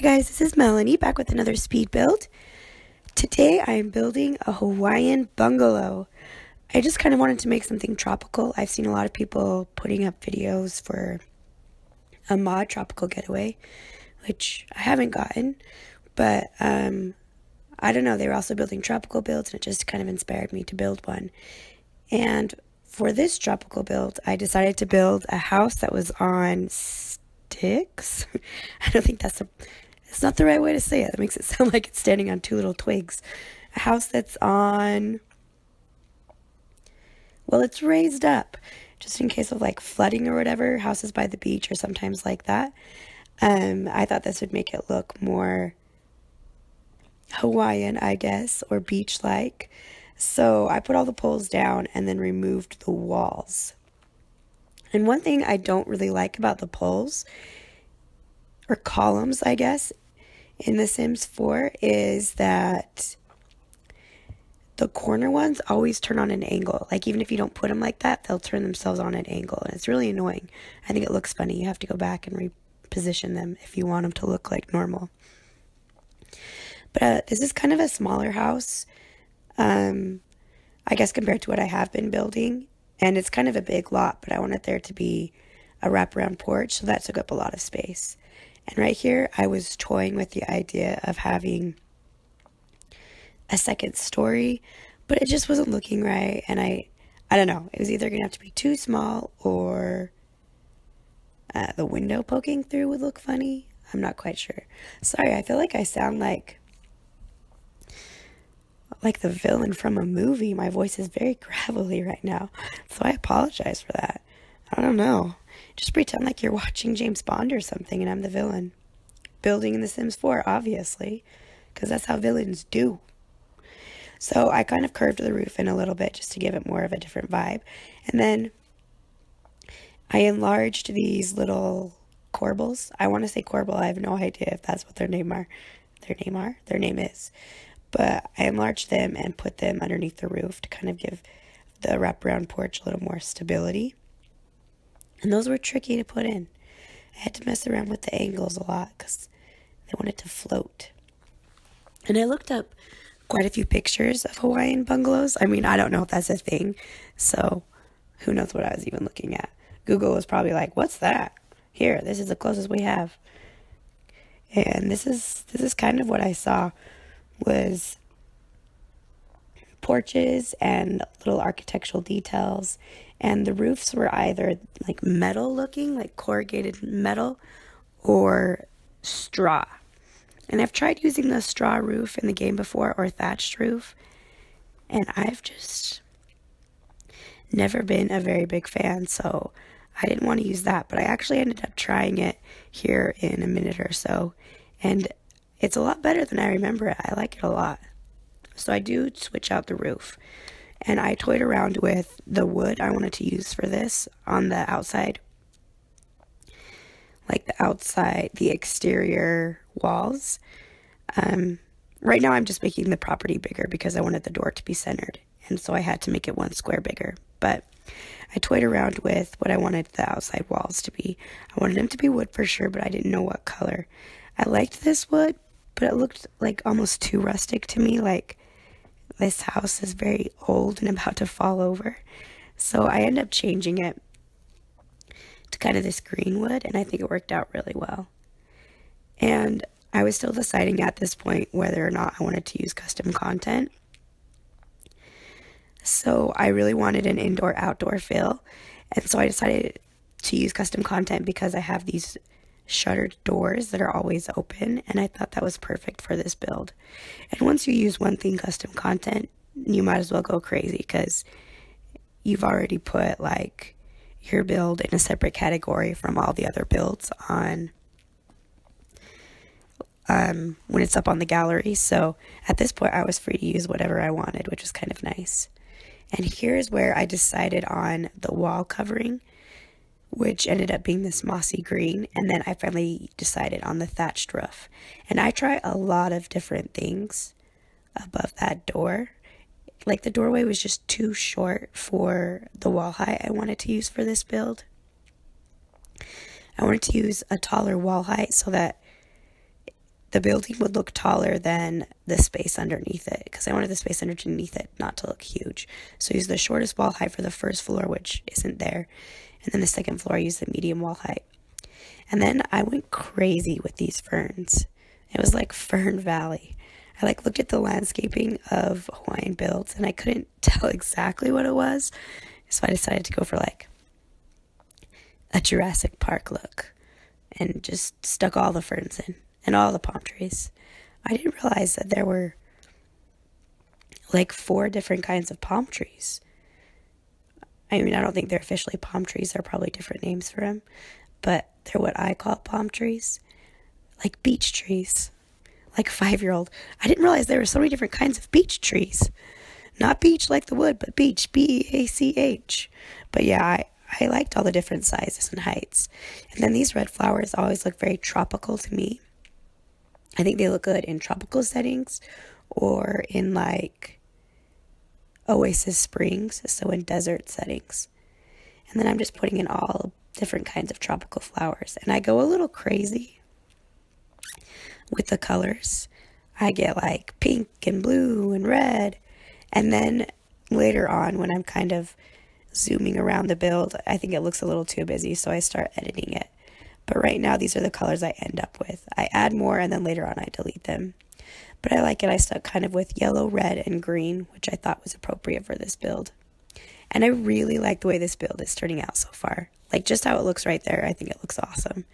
Guys, this is Melanie back with another speed build. Today I am building a Hawaiian bungalow. I just kind of wanted to make something tropical. I've seen a lot of people putting up videos for a mod tropical getaway, which I haven't gotten, but I don't know, they were also building tropical builds and it just kind of inspired me to build one. And for this tropical build, I decided to build a house that was on sticks. I don't think it's not the right way to say it. It makes it sound like it's standing on two little twigs. A house that's on, well, it's raised up just in case of like flooding or whatever, houses by the beach or sometimes like that. I thought this would make it look more Hawaiian, I guess, or beach-like. So I put all the poles down and then removed the walls. And one thing I don't really like about the poles, or columns, I guess, in The Sims 4 is that the corner ones always turn on an angle. Like, even if you don't put them like that, they'll turn themselves on an angle. And it's really annoying. I think it looks funny. You have to go back and reposition them if you want them to look like normal. But this is kind of a smaller house, I guess, compared to what I have been building. And it's kind of a big lot, but I wanted there to be a wraparound porch, so that took up a lot of space. And right here, I was toying with the idea of having a second story, but it just wasn't looking right. And I don't know, it was either going to have to be too small or the window poking through would look funny. I'm not quite sure. Sorry, I feel like I sound like the villain from a movie. My voice is very gravelly right now, so I apologize for that. I don't know. Just pretend like you're watching James Bond or something and I'm the villain. Building in The Sims 4, obviously, because that's how villains do. So I kind of curved the roof in a little bit just to give it more of a different vibe. And then I enlarged these little corbels. I want to say corbel. I have no idea if that's what their name is. But I enlarged them and put them underneath the roof to kind of give the wraparound porch a little more stability. And those were tricky to put in. I had to mess around with the angles a lot because they wanted to float. And I looked up quite a few pictures of Hawaiian bungalows. I mean, I don't know if that's a thing, so who knows what I was even looking at. Google was probably like, what's that? Here, this is the closest we have. And this is kind of what I saw, was porches and little architectural details, and the roofs were either like metal looking, like corrugated metal, or straw. And I've tried using the straw roof in the game before, or thatched roof, and I've just never been a very big fan, so I didn't want to use that. But I actually ended up trying it here in a minute or so, and it's a lot better than I remember it. I like it a lot. So I do switch out the roof. And I toyed around with the wood I wanted to use for this on the outside. Like the exterior walls. Right now I'm just making the property bigger because I wanted the door to be centered. And so I had to make it one square bigger. But I toyed around with what I wanted the outside walls to be. I wanted them to be wood for sure, but I didn't know what color. I liked this wood, but it looked like almost too rustic to me, like this house is very old and about to fall over. So I ended up changing it to kind of this green wood, and I think it worked out really well. And I was still deciding at this point whether or not I wanted to use custom content. So I really wanted an indoor-outdoor feel, and so I decided to use custom content because I have these shuttered doors that are always open, and I thought that was perfect for this build. And once you use one thing custom content, you might as well go crazy because you've already put like your build in a separate category from all the other builds on when it's up on the gallery. So at this point I was free to use whatever I wanted, which was kind of nice. And here's where I decided on the wall covering, which ended up being this mossy green, and then I finally decided on the thatched roof. And I tried a lot of different things above that door. Like, the doorway was just too short for the wall height I wanted to use for this build. I wanted to use a taller wall height so that the building would look taller than the space underneath it, because I wanted the space underneath it not to look huge. So I used the shortest wall height for the first floor, which isn't there. And then the second floor, I used the medium wall height. And then I went crazy with these ferns. It was like Fern Valley. I looked at the landscaping of Hawaiian builds and I couldn't tell exactly what it was. So I decided to go for like a Jurassic Park look and just stuck all the ferns in and all the palm trees. I didn't realize that there were like 4 different kinds of palm trees. I mean, I don't think they're officially palm trees. There are probably different names for them. But they're what I call palm trees. Like beech trees. Like 5-year-old. I didn't realize there were so many different kinds of beech trees. Not beech like the wood, but beech. B-E-A-C-H. But yeah, I liked all the different sizes and heights. And then these red flowers always look very tropical to me. I think they look good in tropical settings or in like oasis springs, so in desert settings. And then I'm just putting in all different kinds of tropical flowers. And I go a little crazy with the colors. I get like pink and blue and red. And then later on, when I'm kind of zooming around the build, I think it looks a little too busy, so I start editing it. But right now, these are the colors I end up with. I add more, and then later on, I delete them. But I like it. I stuck kind of with yellow, red, and green, which I thought was appropriate for this build. And I really like the way this build is turning out so far. Like, just how it looks right there, I think it looks awesome.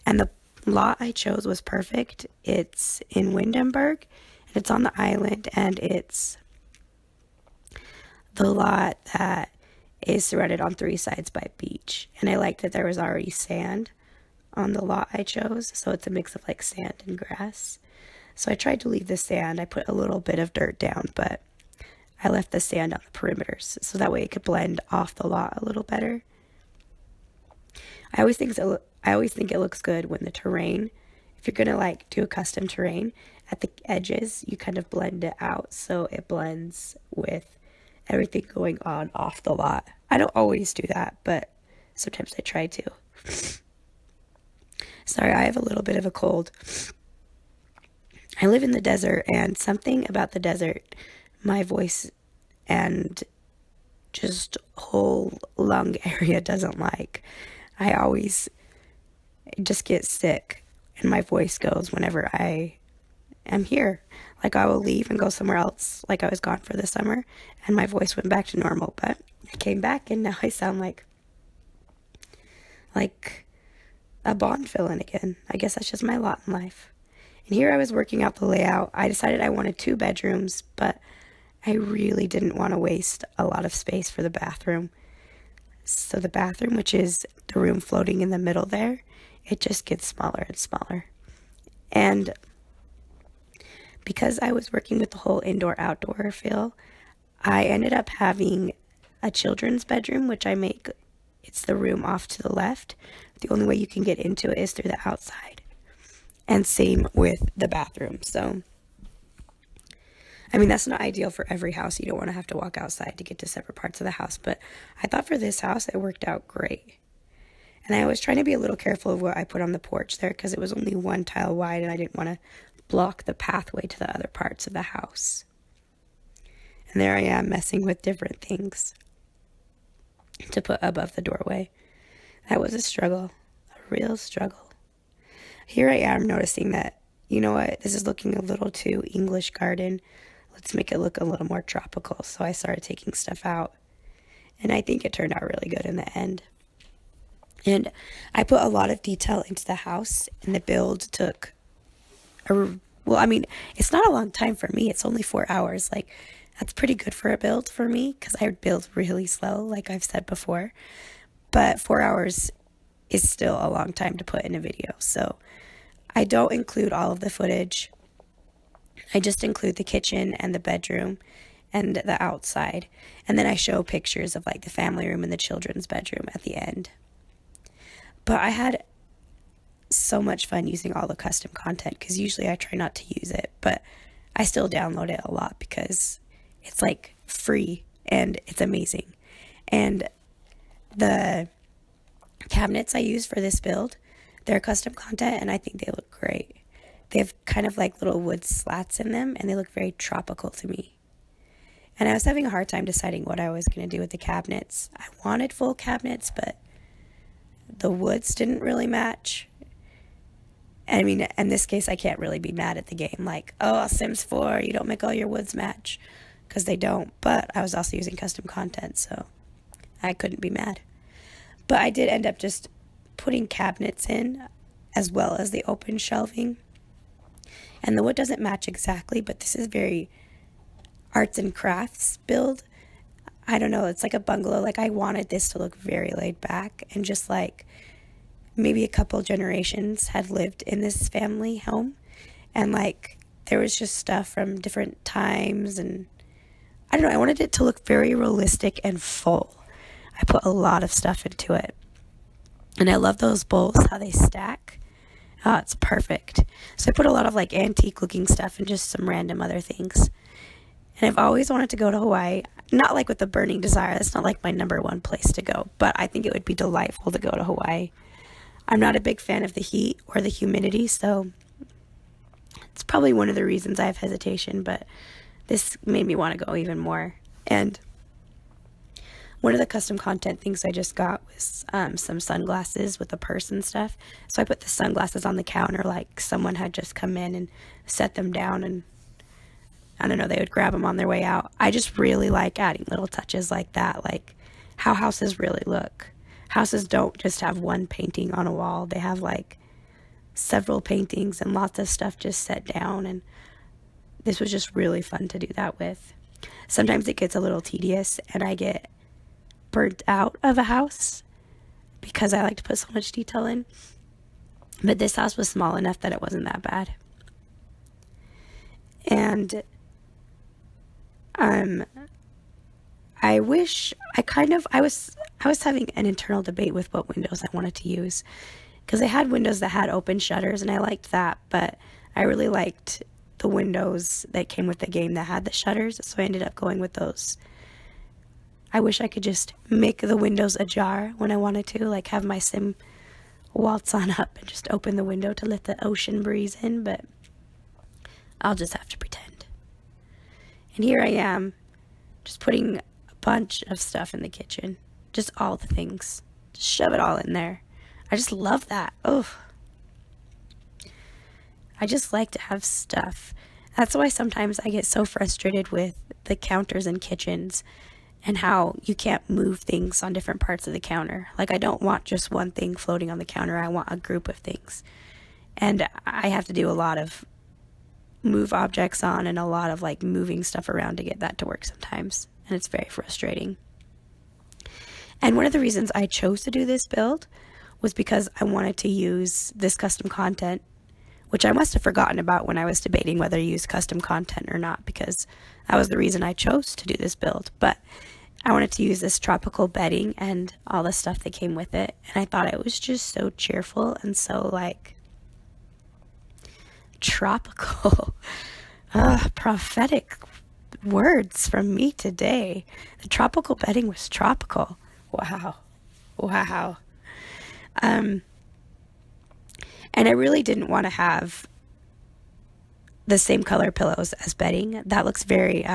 And the lot I chose was perfect. It's in Windenburg, and it's on the island, and it's the lot that is surrounded on 3 sides by beach. And I liked that there was already sand on the lot I chose, so it's a mix of like sand and grass. So I tried to leave the sand. I put a little bit of dirt down, but I left the sand on the perimeters so that way it could blend off the lot a little better. I always think it looks good when the terrain, if you're gonna like do a custom terrain, at the edges you kind of blend it out so it blends with everything going on off the lot. I don't always do that, but sometimes I try to. Sorry, I have a little bit of a cold. I live in the desert, and something about the desert, my voice and just whole lung area doesn't like. I always just get sick, and my voice goes whenever I am here. Like, I will leave and go somewhere else, like I was gone for the summer, and my voice went back to normal, but I came back, and now I sound like a Bond villain again. I guess that's just my lot in life. And here I was working out the layout. I decided I wanted 2 bedrooms, but I really didn't want to waste a lot of space for the bathroom. So the bathroom, which is the room floating in the middle there, it just gets smaller and smaller. And because I was working with the whole indoor-outdoor feel, I ended up having a children's bedroom, which I make, it's the room off to the left. The only way you can get into it is through the outside. And same with the bathroom. So, I mean, that's not ideal for every house. You don't want to have to walk outside to get to separate parts of the house. But I thought for this house, it worked out great. And I was trying to be a little careful of what I put on the porch there because it was only 1 tile wide and I didn't want to block the pathway to the other parts of the house. And there I am messing with different things to put above the doorway. That was a struggle, a real struggle. Here I am noticing that, you know what, this is looking a little too English garden. Let's make it look a little more tropical. So I started taking stuff out. And I think it turned out really good in the end. And I put a lot of detail into the house. And the build took, it's not a long time for me. It's only 4 hours. Like, that's pretty good for a build for me. Because I build really slow, like I've said before. But 4 hours is still a long time to put in a video. So I don't include all of the footage. I just include the kitchen and the bedroom and the outside. And then I show pictures of like the family room and the children's bedroom at the end. But I had so much fun using all the custom content because usually I try not to use it. But I still download it a lot because it's like free and it's amazing. And the cabinets I use for this build, they're custom content and I think they look great. They have kind of like little wood slats in them, and they look very tropical to me. And I was having a hard time deciding what I was going to do with the cabinets. I wanted full cabinets, but the woods didn't really match. I mean, in this case, I can't really be mad at the game. Like, oh, Sims 4, you don't make all your woods match. Because they don't. But I was also using custom content, so I couldn't be mad. But I did end up just putting cabinets in, as well as the open shelving. And the wood doesn't match exactly, but this is very arts and crafts build. I don't know, it's like a bungalow. Like, I wanted this to look very laid back, and just like maybe a couple generations had lived in this family home, and like there was just stuff from different times, and I don't know, I wanted it to look very realistic and full. I put a lot of stuff into it, and I love those bowls, how they stack. Oh, it's perfect. So I put a lot of like antique looking stuff and just some random other things. And I've always wanted to go to Hawaii. Not like with a burning desire. That's not like my number one place to go. But I think it would be delightful to go to Hawaii. I'm not a big fan of the heat or the humidity, so it's probably one of the reasons I have hesitation. But this made me want to go even more. And one of the custom content things I just got was some sunglasses with a purse and stuff. So I put the sunglasses on the counter like someone had just come in and set them down, and I don't know, they would grab them on their way out. I just really like adding little touches like that, like how houses really look. Houses don't just have one painting on a wall. They have like several paintings and lots of stuff just set down, and this was just really fun to do that with. Sometimes it gets a little tedious and I get burnt out of a house because I like to put so much detail in. But this house was small enough that it wasn't that bad. And I wish I was having an internal debate with what windows I wanted to use, because I had windows that had open shutters and I liked that, but I really liked the windows that came with the game that had the shutters, so I ended up going with those. I wish I could just make the windows ajar when I wanted to, like have my sim waltz on up and just open the window to let the ocean breeze in, but I'll just have to pretend. And here I am, just putting a bunch of stuff in the kitchen. Just all the things. Just shove it all in there. I just love that. Oh, I just like to have stuff. That's why sometimes I get so frustrated with the counters in kitchens and how you can't move things on different parts of the counter. Like, I don't want just one thing floating on the counter. I want a group of things. And I have to do a lot of move objects on and a lot of like moving stuff around to get that to work sometimes, and it's very frustrating. And one of the reasons I chose to do this build was because I wanted to use this custom content, which I must have forgotten about when I was debating whether to use custom content or not, because that was the reason I chose to do this build. But I wanted to use this tropical bedding and all the stuff that came with it, and I thought it was just so cheerful and so like tropical. Prophetic words from me today. The tropical bedding was tropical. Wow. And I really didn't want to have the same color pillows as bedding. That looks very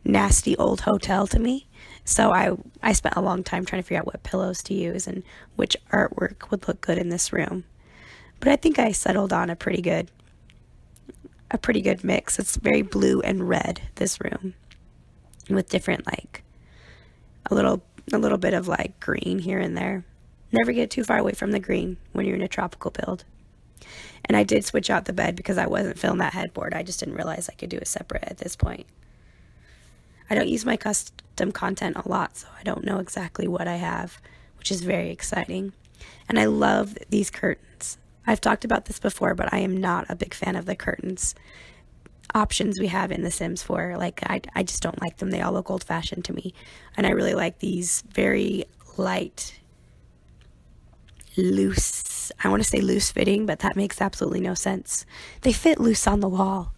nasty old hotel to me. So I spent a long time trying to figure out what pillows to use and which artwork would look good in this room. But I think I settled on a pretty good mix. It's very blue and red, this room, with different, like, a little bit of like green here and there. Never get too far away from the green when you're in a tropical build. And I did switch out the bed because I wasn't filling that headboard. I just didn't realize I could do it separate at this point. I don't use my custom content a lot, so I don't know exactly what I have, which is very exciting. And I love these curtains. I've talked about this before, but I am not a big fan of the curtains options we have in The Sims 4. Like, I just don't like them. They all look old-fashioned to me. And I really like these very light, loose, I want to say loose-fitting, but that makes absolutely no sense. They fit loose on the wall.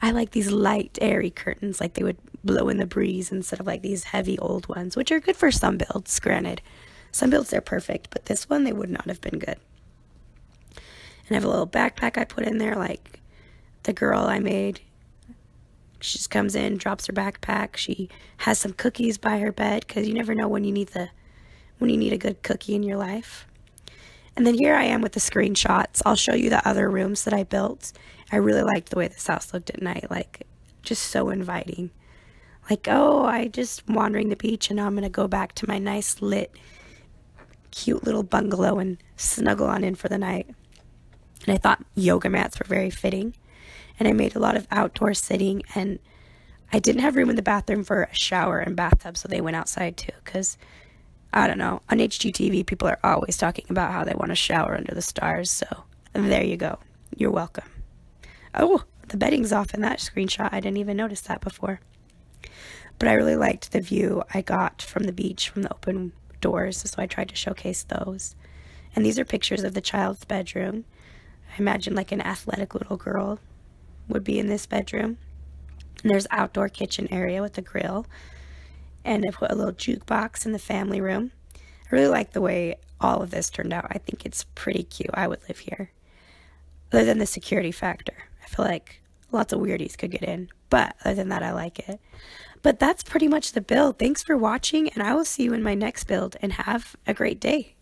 I like these light, airy curtains, like they would blow in the breeze instead of like these heavy old ones, which are good for some builds, granted. Some builds, they're perfect, but this one, they would not have been good. And I have a little backpack I put in there, like the girl I made. She just comes in, drops her backpack. She has some cookies by her bed, because you never know when you need a good cookie in your life. And then here I am with the screenshots. I'll show you the other rooms that I built. I really liked the way this house looked at night, like just so inviting. Like, oh, I just wandering the beach, and now I'm going to go back to my nice lit, cute little bungalow and snuggle on in for the night. And I thought yoga mats were very fitting. And I made a lot of outdoor sitting, and I didn't have room in the bathroom for a shower and bathtub, so they went outside too, because, I don't know, on HGTV, people are always talking about how they want to shower under the stars, so there you go. You're welcome. Oh, the bedding's off in that screenshot. I didn't even notice that before. But I really liked the view I got from the beach, from the open doors, so I tried to showcase those. And these are pictures of the child's bedroom. I imagine like an athletic little girl would be in this bedroom. And there's outdoor kitchen area with a grill. And I put a little jukebox in the family room. I really like the way all of this turned out. I think it's pretty cute. I would live here. Other than the security factor. I feel like lots of weirdies could get in. But other than that, I like it. But that's pretty much the build. Thanks for watching, and I will see you in my next build, and have a great day.